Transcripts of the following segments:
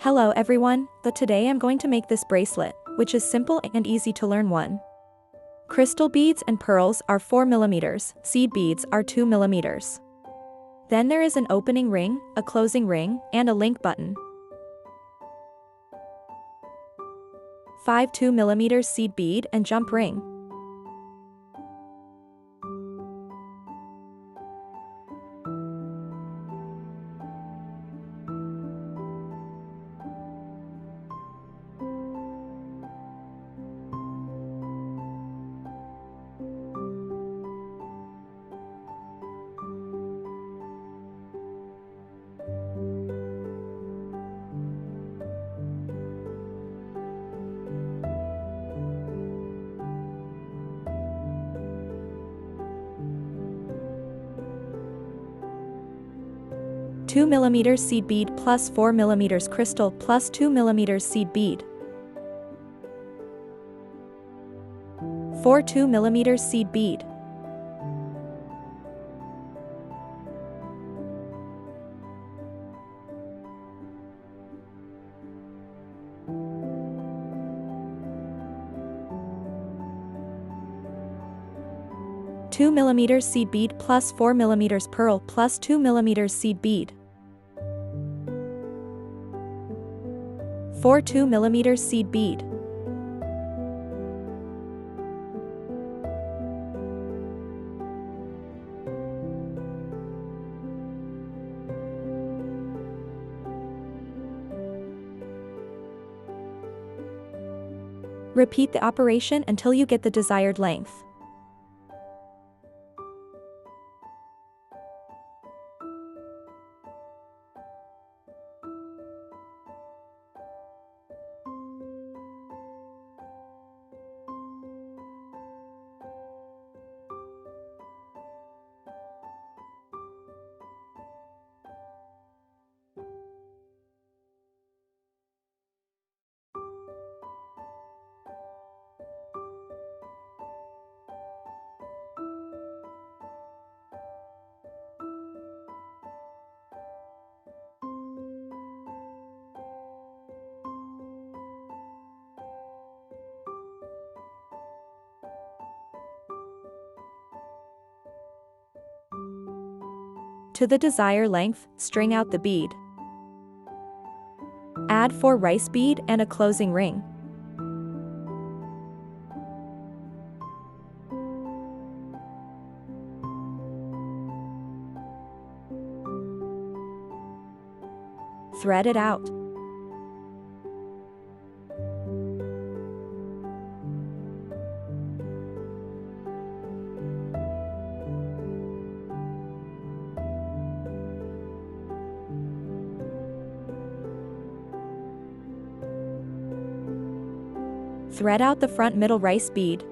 Hello everyone, today I'm going to make this bracelet, which is simple and easy to learn one. Crystal beads and pearls are 4 mm, seed beads are 2 mm. Then there is an opening ring, a closing ring, and a link button. 5 2 mm seed bead and jump ring. Two 2 mm seed bead plus 4 mm crystal plus 2 mm seed bead. 4 2 mm seed bead. Two 2 mm seed bead plus 4 mm pearl plus 2 mm seed bead. 4 2 mm seed bead. Repeat the operation until you get the desired length. To the desired length, string out the bead. Add 4 rice bead and a closing ring. Thread it out. Thread out the front middle rice bead.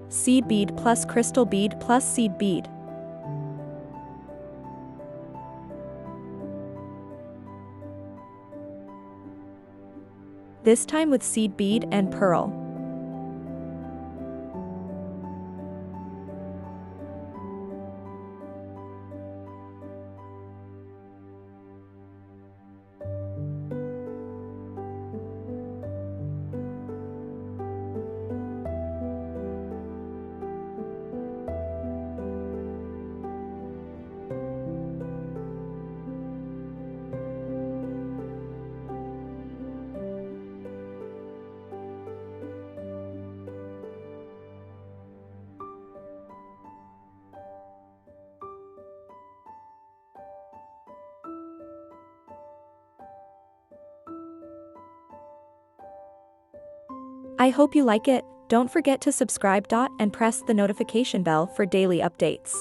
Seed bead plus crystal bead plus seed bead. This time with seed bead and pearl. I hope you like it. Don't forget to subscribe and press the notification bell for daily updates.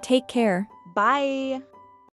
Take care. Bye.